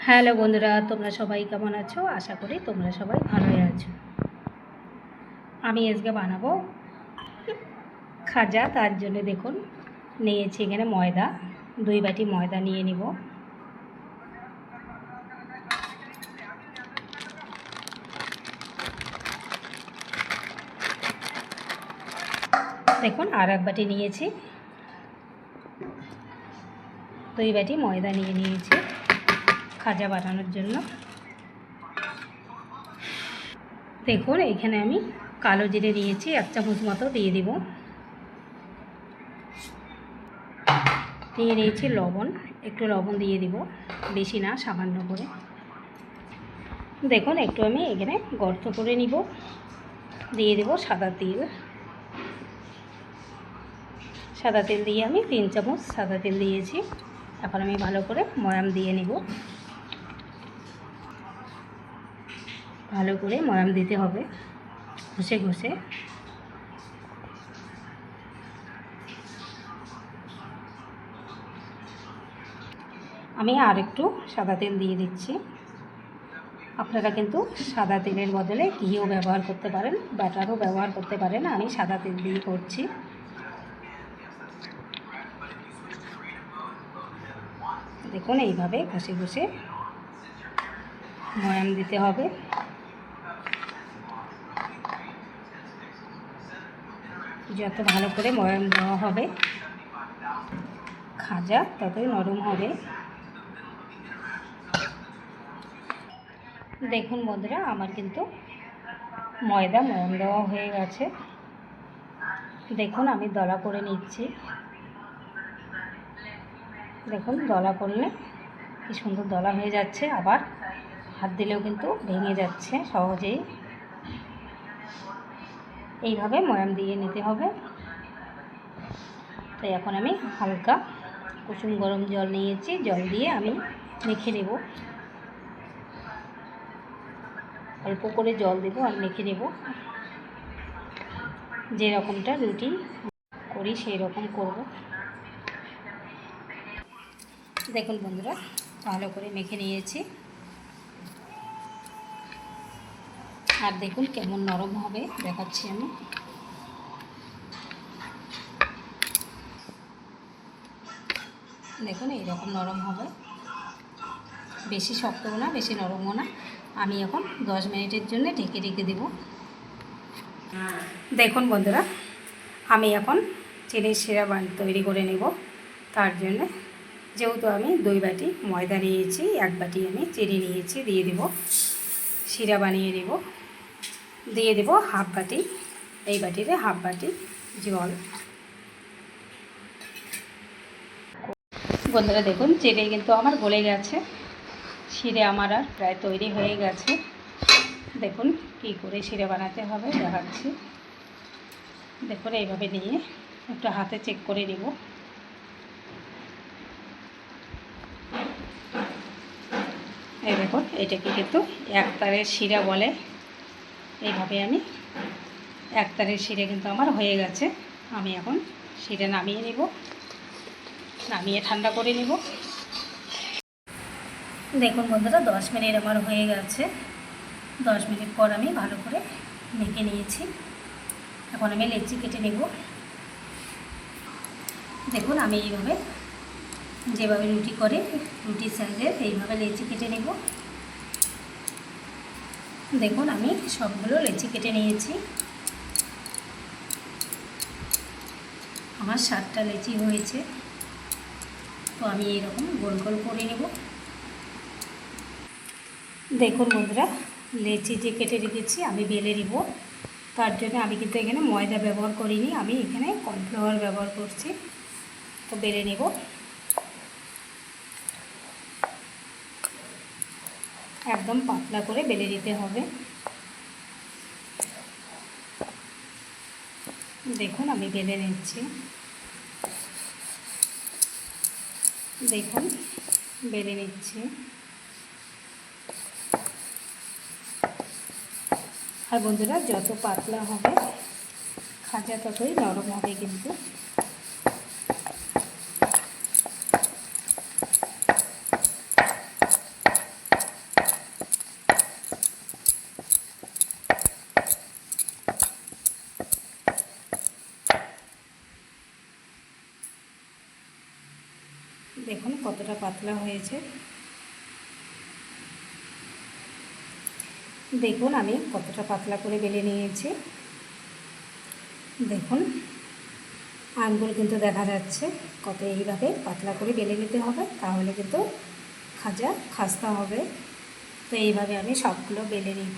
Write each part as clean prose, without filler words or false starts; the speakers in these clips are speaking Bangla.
হ্যালো বন্ধুরা, তোমরা সবাই কেমন আছো? আশা করি তোমরা সবাই ভালোই আছো। আমি আজকে বানাবো খাজা। তার জন্য দেখুন নিয়েছি এখানে ময়দা, 2 বাটি ময়দা নিয়ে নিব। দেখুন আর 1 বাটি নিয়েছি, 2 বাটি ময়দা নিয়ে নিয়েছি খাজা বানানোর জন্য। দেখুন এখানে আমি কালো জিরে নিয়েছি 1 চামচ মতো দিয়ে দিব। দিয়ে নিয়েছি লবণ, একটু লবণ দিয়ে দিব, বেশি না, সামান্য করে। দেখুন একটু আমি এখানে গর্ত করে নিব। দিয়ে দেব সাদা তেল। সাদা তেল দিয়ে আমি 3 চামচ সাদা তেল দিয়েছি। এখন আমি ভালো করে ময়াম দিয়ে নিব। ভালো করে ময়াম দিতে হবে, ঘষে ঘষে। আমি আর একটু সাদা তেল দিয়ে দিচ্ছি। আপনারা কিন্তু সাদা তেলের বদলে ঘিও ব্যবহার করতে পারেন, বাটারও ব্যবহার করতে পারেন। আমি সাদা তেল দিয়ে করছি। দেখুন এইভাবে ঘষে ঘষে ময়াম দিতে হবে। যত ভালো করে ময়াম দেওয়া হবে খাজা ততই নরম হবে। দেখুন বন্ধুরা, আমার কিন্তু ময়দা ময়াম দেওয়া হয়ে গেছে। দেখুন আমি দলা করে নিচ্ছি। দেখুন দলা করলে কি সুন্দর দলা হয়ে যাচ্ছে, আবার হাত দিলেও কিন্তু ভেঙে যাচ্ছে সহজেই। এইভাবে ময়াম দিয়ে নিতে হবে। তো এখন আমি হালকা কুসুম গরম জল নিয়েছি, জল দিয়ে আমি মেখে নেব। অল্প করে জল দেব আর মেখে নেব। যে রকমটা রুটি করি সেই রকম করব। দেখুন বন্ধুরা, ভালো করে মেখে নিয়েছি। আর দেখুন কেমন নরম হবে দেখাচ্ছি আমি। দেখুন এইরকম নরম হবে, বেশি শক্তও না বেশি নরমও না। আমি এখন 10 মিনিটের জন্য ঢেকে রেখে দেব। দেখুন বন্ধুরা, আমি এখন চিনির শিরা তৈরি করে নেব। তার জন্য যেহেতু আমি 2 বাটি ময়দা নিয়েছি, 1 বাটি আমি চিনি নিয়েছি, দিয়ে দেব। শিরা বানিয়ে নেব। দিয়ে দেব হাফ বাটি, এই বাটিতে হাফ বাটি জল। বন্ধুরা দেখুন চিনি কিন্তু আমার গলে গেছে, শিরা আমার আর প্রায় তৈরি হয়ে গেছে। দেখুন কী করে শিরা বানাতে হবে দেখাচ্ছি। দেখুন এইভাবে নিয়ে একটু হাতে চেক করে নেব। এই দেখুন এটাকে কিন্তু একতারের শিরা বলে। এইভাবে আমি একতারের শিরা কিন্তু আমার হয়ে গেছে। আমি এখন শিরা নামিয়ে নেব, নামিয়ে ঠান্ডা করে নেব। দেখুন বন্ধুরা 10 মিনিট আমার হয়ে গেছে। 10 মিনিট পর আমি ভালো করে মেখে নিয়েছি। এখন আমি লেচি কেটে নেব। দেখুন আমি এইভাবে যেভাবে রুটি করে রুটির সাইজের এইভাবে লেচি কেটে নেব। দেখুন আমি সবগুলো লেচি কেটে নিয়েছি। আমার 7টা লেচি হয়েছে। তো আমি এইরকম গোল গোল করে নেব। দেখুন বন্ধুরা, লেচি যে কেটে রেখেছি আমি বেলে নেব। তার জন্য আমি কিন্তু এখানে ময়দা ব্যবহার করিনি, আমি এখানে কর্নফ্লাওয়ার ব্যবহার করছি। তো বেলে নেব। একদম পাতলা করে বেলে নিতে হবে। দেখুন আমি বেলে নিচ্ছি। দেখুন বেলে নিচ্ছি। আর বন্ধুরা যত পাতলা হবে খাজা ততই নরম হবে কিন্তু। দেখুন কতটা পাতলা হয়েছে। দেখুন আমি কতটা পাতলা করে বেলে নিয়েছি। দেখুন আঙ্গুল কিন্তু দেখা যাচ্ছে। কত এইভাবে পাতলা করে বেলে নিতে হবে, তাহলে কিন্তু খাজা খাস্তা হবে। তো এইভাবে আমি সবগুলো বেলে নিব।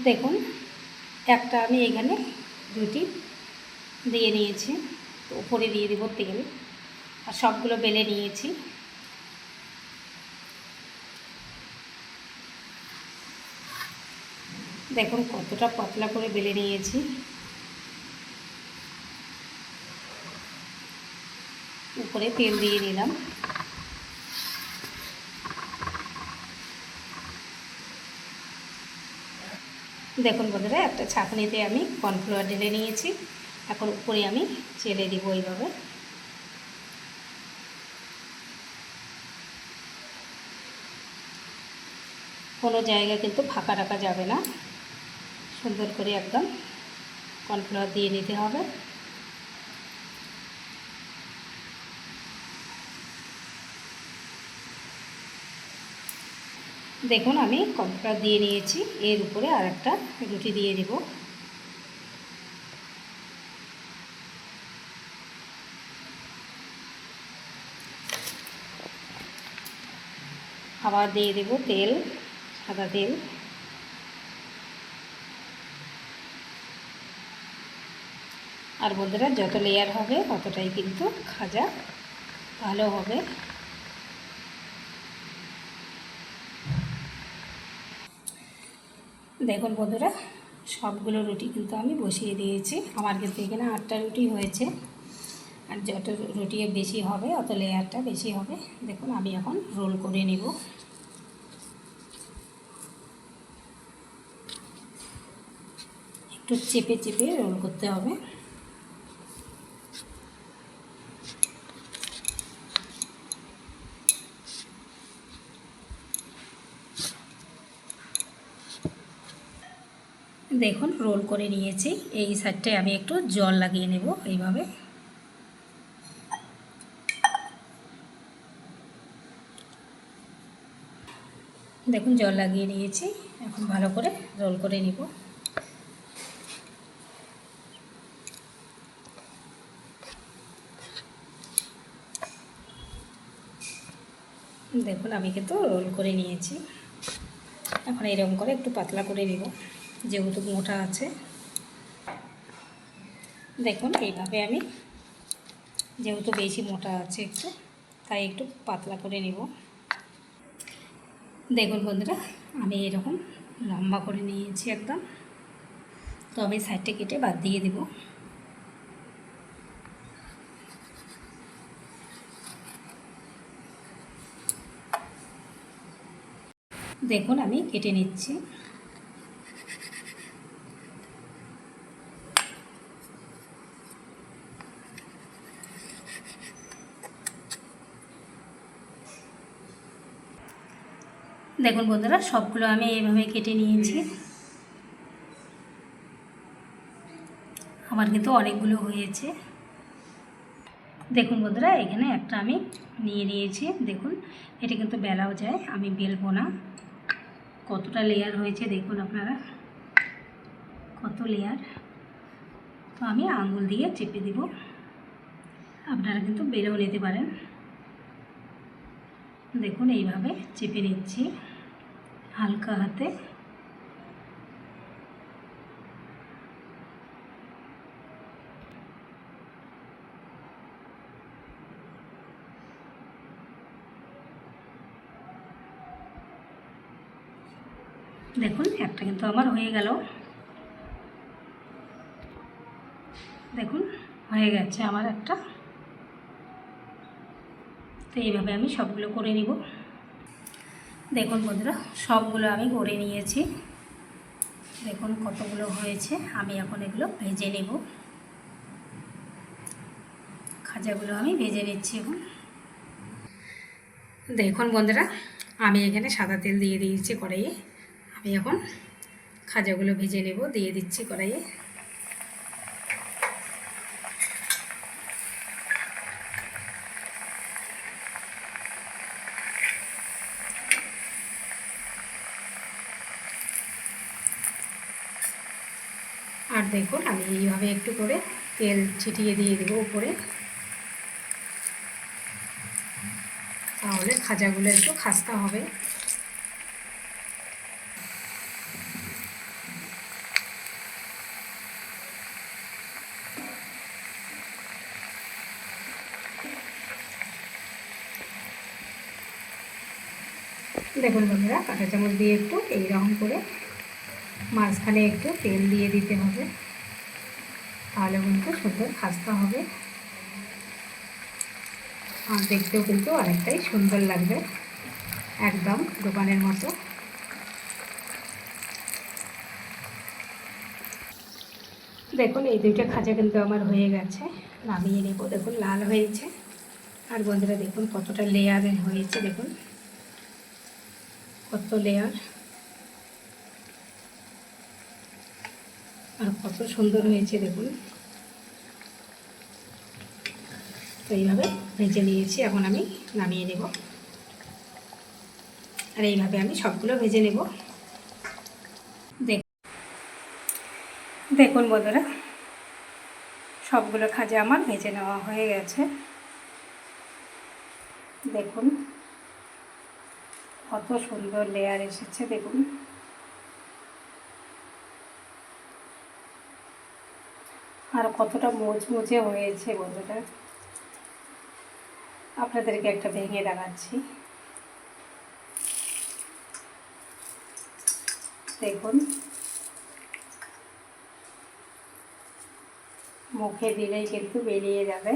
দেখুন একটা আমি এখানে রুটি দিয়ে নিয়েছি, তো উপরে দিয়ে দেব তেল। আর সবগুলো বেলে নিয়েছি। দেখুন কতটা পাতলা করে বেলে নিয়েছি। উপরে তেল দিয়ে নিলাম। দেখুন বন্ধুরা, একটা ছাঁকনিতে আমি কর্নফ্লাওয়ার ঢেলে নিয়েছি। এখন উপরে আমি চেলে দিব এইভাবে। কোনো জায়গা কিন্তু ফাঁকা রাখা যাবে না, সুন্দর করে একদম কর্নফ্লাওয়ার দিয়ে নিতে হবে। দেখুন আমি কর্নফ্লাওয়ার দিয়ে নিয়েছি, এর উপরে আর একটা রুটি দিয়ে দেব। আবার দিয়ে দেব তেল, সাদা তেল। আর বন্ধুরা, যত লেয়ার হবে ততটাই কিন্তু খাজা ভালো হবে। দেখুন বন্ধুরা, সবগুলো রুটি কিন্তু আমি বসিয়ে দিয়েছি। আমার কিন্তু এখানে 8টা রুটি হয়েছে। আর যত রুটি বেশি হবে অত লেয়ারটা বেশি হবে। দেখুন আমি এখন রোল করে নেব। একটু চেপে চেপে রোল করতে হবে। দেখুন রোল করে নিয়েছি। এই সাইডটায় আমি একটু জল লাগিয়ে নেব এইভাবে। দেখুন জল লাগিয়ে নিয়েছি। এখন ভালো করে রোল করে নিব। দেখুন আমি কিন্তু রোল করে নিয়েছি। এখন এরকম করে একটু পাতলা করে নিব, যেহেতু মোটা আছে। দেখুন এইভাবে আমি, যেহেতু বেশি মোটা আছে একটু, তাই একটু পাতলা করে নিব। দেখুন বন্ধুরা, আমি এরকম লম্বা করে নিয়েছি একদম। তো আমি সাইডটা কেটে বাদ দিয়ে দেব। দেখুন আমি কেটে নিচ্ছি। দেখুন বন্ধুরা, সবগুলো আমি এইভাবে কেটে নিয়েছি। আমার কিন্তু অনেকগুলো হয়েছে। দেখুন বন্ধুরা, এখানে একটা আমি নিয়ে নিয়েছি। দেখুন এটা কিন্তু বেলাও যায়, আমি বেলবো না। কতটা লেয়ার হয়েছে দেখুন আপনারা, কত লেয়ার। তো আমি আঙুল দিয়ে চেপে দেব। আপনারা কিন্তু বেলেও নিতে পারেন। দেখুন এইভাবে চেপে নিচ্ছি হালকা হাতে। দেখুন একটা কিন্তু আমার হয়ে গেল। দেখুন হয়ে গেছে আমার একটা। তো এইভাবে আমি সবগুলো করে নিব। দেখুন বন্ধুরা, সবগুলো আমি করে নিয়েছি। দেখুন কতগুলো হয়েছে। আমি এখন এগুলো ভেজে নেব। খাজাগুলো আমি ভেজে নিচ্ছি এখন। দেখুন বন্ধুরা, আমি এখানে সাদা তেল দিয়ে দিয়েছি কড়াইয়ে। আমি এখন খাজাগুলো ভেজে নেব, দিয়ে দিচ্ছি কড়াইয়ে। দেখুন আমি এইভাবে একটু করে তেল ছিটিয়ে দিয়ে দেবো উপরে, তাহলে খাজাগুলো একটু খাস্তা হবে। দেখুন বন্ধুরা, কাঁটা চামচ দিয়ে একটু এইরকম করে মাঝখানে একটু তেল দিয়ে দিতে হবে, তাহলে কিন্তু সুন্দর খাস্তা হবে আর দেখতেও কিন্তু অনেকটাই সুন্দর লাগবে, একদম দোকানের মতো। দেখুন এই দুইটা খাজা কিন্তু আমার হয়ে গেছে, নামিয়ে নেব। দেখুন লাল হয়েছে, আর বন্ধুরা দেখুন কতটা লেয়ার হয়েছে, দেখুন কত লেয়ার আর কত সুন্দর হয়েছে দেখুন। তো এইভাবে ভেজে নিয়েছি, এখন আমি নামিয়ে নেব। আর এইভাবে আমি সবগুলো ভেজে নেব। দেখুন বন্ধুরা, সবগুলো খাজা আমার ভেজে নেওয়া হয়ে গেছে। দেখুন কত সুন্দর লেয়ার এসেছে, দেখুন আর কতটা মুচমুচে হয়েছে বন্ধুরা। আপনাদেরকে একটা ভেঙে দেখাচ্ছি, দেখুন মুখে দিলেই কিন্তু বেরিয়ে যাবে,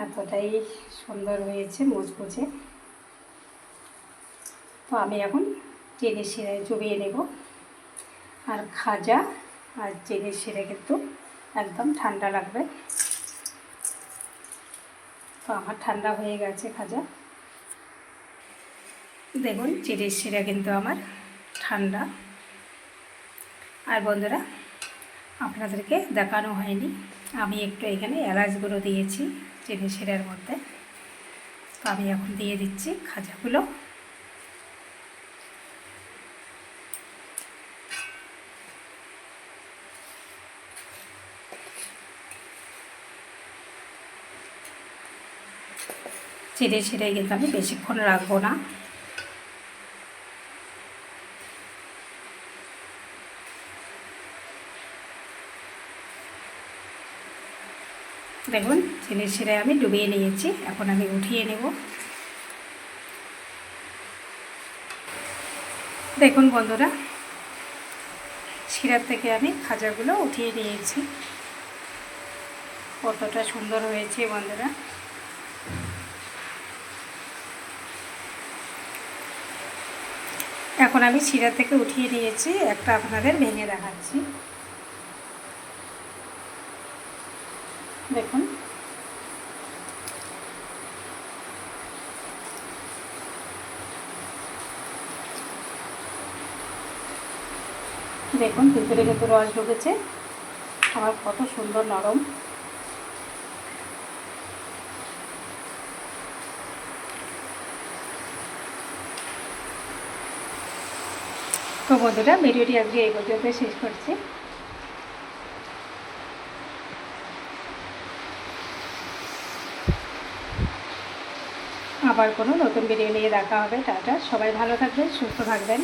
এতটাই সুন্দর হয়েছে মুচমুচে। তো আমি এখন চিনির শিরায় চুবিয়ে নেব। আর খাজা আর চিনির শিরা কিন্তু একদম ঠান্ডা লাগবে। তো আমার ঠান্ডা হয়ে গেছে খাজা। দেখুন চিনির শিরা কিন্তু আমার ঠান্ডা। আর বন্ধুরা, আপনাদেরকে দেখানো হয়নি, আমি একটু এখানে এলাচ গুঁড়ো দিয়েছি চিনির শিরার মধ্যে। তো আমি এখন দিয়ে দিচ্ছি খাজাগুলো। চিনির শিরায় কিন্তু আমি বেশিক্ষণ রাখবো না। দেখুন চিনির শিরায় আমি ডুবিয়ে নিয়েছি, এখন আমি উঠিয়ে নেব। দেখুন বন্ধুরা, শিরার থেকে আমি খাজাগুলো উঠিয়ে নিয়েছি, কতটা সুন্দর হয়েছে বন্ধুরা। এখন আমি শিরা থেকে উঠিয়ে নিয়েছি, একটা আপনাদের ভেঙে দেখাচ্ছি। দেখুন দেখুন ভিতরে কিন্তু রস ঢুকেছে, আমার কত সুন্দর নরম। তো বন্ধুরা, ভিডিওটি আজকে এই পর্যন্ত শেষ করছি। আবার কোনো নতুন ভিডিও নিয়ে দেখা হবে। টাটা, সবাই ভালো থাকবেন, সুস্থ থাকবেন।